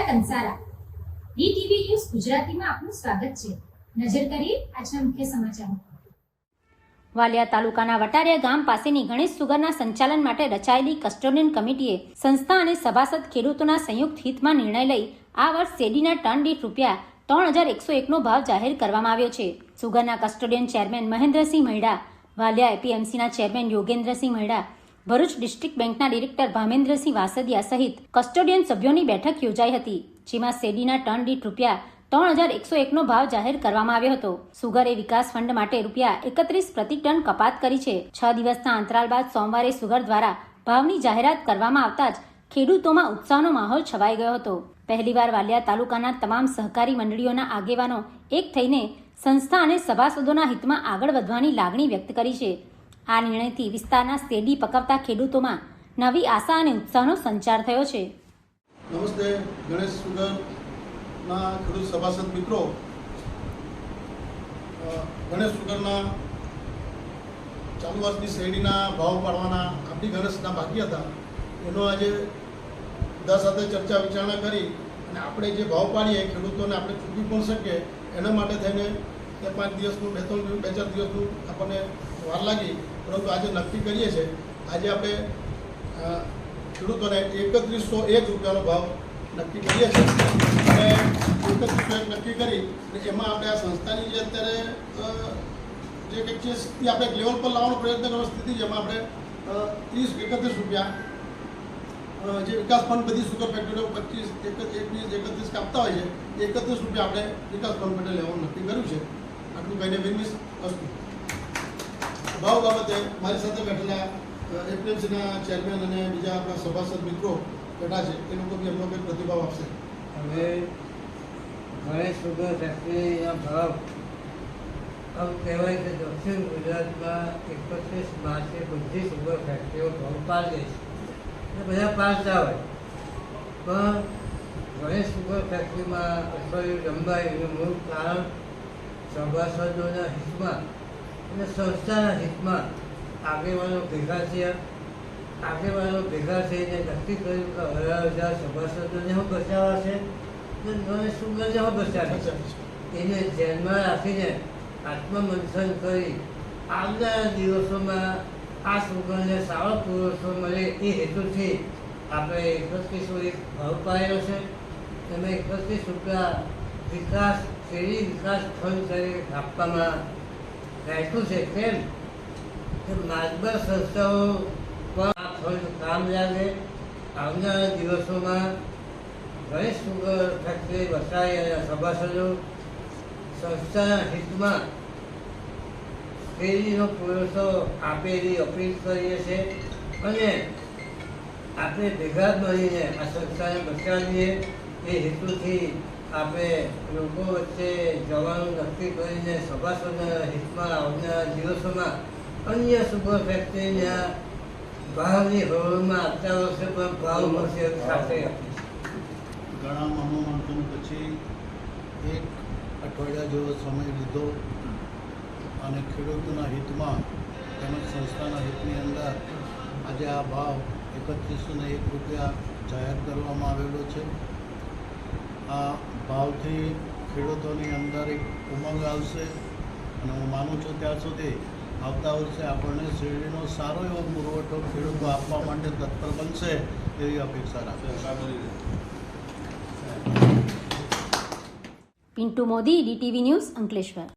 Kansara DTV news ગુજરાતીમાં આપનું સ્વાગત છે। નજર કરીએ આજના મુખ્ય સમાચારો। વાલિયા તાલુકાના વટારિયા ગામ પાસેની ગણેશ સુગરના સંચાલન માટે રચાયેલી કસ્ટોડિયન કમિટીએ સંસ્થા અને સભાસદ ખેડૂતોના સંયુક્ત હિતમાં નિર્ણય લઈ આ વર્ષ શેરડીના ટન દીઠ રૂપિયા 3101નો ભાવ જાહેર કરવામાં આવ્યો છે। સુગરના custodian chairman Mahendra Singh મૈડા, Valia એપીએમસીના chairman Yogendrasinh મૈડા, Bharuch district બેંકના ડિરેક્ટર ભામેન્દ્રસિંહ વાસદિયા સહિત કસ્ટોડિયન સભ્યોની બેઠક યોજાઈ હતી, જેમાં શેરડીના ટન દીઠ રૂપિયા 3101નો ભાવ જાહેર કરવામાં આવ્યો હતો। સુગરે વિકાસ ફંડ માટે રૂપિયા 31 પ્રતિ ટન કપાત કરી છે। 6 દિવસના અંતરાલ બાદ સોમવારે સુગર દ્વારા ભાવની જાહેરાત કરવામાં આવતા જ ખેડૂતોમાં ઉત્સાહનો માહોલ છવાઈ ગયો હતો। પહેલીવાર વાલિયા તાલુકાના તમામ સહકારી મંડળીઓના આગેવાનો એક થઈને સંસ્થા અને સભાસદોના હિતમાં આગળ વધવાની લાગણી વ્યક્ત કરી છે। આ નિર્ણયથી વિસ્તારના શેરડી પકવતા ખેડૂતોમાં નવી આશા અને ઉત્સાહનો સંચાર થયો છે। નમસ્તે ગણેશ સુગરના ખેડૂત સભાસદ મિત્રો, ગણેશ સુગરના ચાલુ વર્ષની શેરડીના ભાવ પાડવાના આપણી ગણેશના બાકી હતા, એનો આજે બધા સાથે ચર્ચા વિચારણા કરી અને આપણે જે ભાવ પાડીએ ખેડૂતોને આપણે ચૂકવી પણ શકીએ એના માટે થઈને 5 દિવસનું 2-4 દિવસનું આપણને વાર લાગી, પરંતુ આજે નક્કી કરીએ છીએ। આજે આપણે ખેડૂતોને 3101 રૂપિયાનો ભાવ નક્કી કરીએ છીએ અને 3101 નક્કી કરી એમાં આપણે આ સંસ્થાની જે અત્યારે જે કંઈક છે સ્થિતિ આપણે એક લેવલ પર લાવવાનો પ્રયત્ન કરવાનો સ્થિતિ, જેમાં આપણે 30-31 રૂપિયા જે વિકાસ ફંડ બધી સુગર ફેક્ટરીઓ 25-21-31 કાપતા હોય છે, 31 રૂપિયા આપણે વિકાસ ફંડ માટે લેવાનું નક્કી કર્યું છે। આટલું કહીને વિનીશ વસ્તુ ભાવ બાબતે મારી સાથે બેઠેલા એપીએમસીના ચેરમેન અને બીજા આપણા સભાસદ મિત્રો બેઠા છે, એ લોકો બી એમનો કંઈક પ્રતિભાવ આપશે। હવે ગણેશ સુગર ફેક્ટરીના ભાવ આમ કહેવાય કે દક્ષિણ ગુજરાતમાં 31 માર્ચે બધી સુગર ફેક્ટરીઓ ભાવ પાડે છે, બધા પાડતા હોય, પણ ગણેશ સુગર ફેક્ટરીમાં અઠવાડિયું લંબાઈ એનું મૂળ કારણ સભાસદોના હિતમાં અને સંસ્થાના હિતમાં આગેવાનો ભેગા થઈને નક્કી કર્યું કે 1000 સભાસદોને હું બચાવવા છે, ગણેશ સુગરને હું બચાવે છે, એને ધ્યાનમાં રાખીને આત્મમંથન કરી આગળના દિવસોમાં આ સુગરને સારો પુરવઠો મળે એ હેતુથી આપણે 3101 ભાવ પાડ્યો છે। એમાં 31 રૂપિયા શેરડી વિકાસ ફંડ તરીકે આપવામાં રાખ્યું છે। કેમ કે માતબર સંસ્થાઓ પણ આ ફંડ કામ લાગે। આવનારા દિવસોમાં ગણેશ સુગર ફેક્ટરી વસાઈ અને સભાસદો સંસ્થાના હિતમાં શેરડીનો પુરવઠો આપેલી અપીલ કરીએ છીએ અને આપણે ભેગા મળીને આ સંસ્થાને બચાવીએ એ હેતુથી આપણે લોકો વચ્ચે જવાનું નક્કી કરીને સભાસદોના હિતમાં આવનારા દિવસોમાં અન્ય સુગર ફેક્ટરીના ભાવની હરોળમાં આવતા વર્ષે પણ ભાવ મળશે સાથે ઘણા મનોમંથન પછી 1 અઠવાડિયા જેવો સમય લીધો અને ખેડૂતોના હિતમાં તેમજ સંસ્થાના હિતની અંદર આજે આ ભાવ 3101 રૂપિયા જાહેર કરવામાં આવેલો છે। આ ભાવથી ખેડૂતોની અંદર એક ઉમંગ આવશે અને હું માનું છું ત્યાં સુધી આવતા વર્ષે આપણને શેરડીનો સારો એવો પુરવઠો ખેડૂતો આપવા માટે તત્પર બનશે એવી અપેક્ષા રાખે। Pintu Modi, DTV news, Ankleshwar.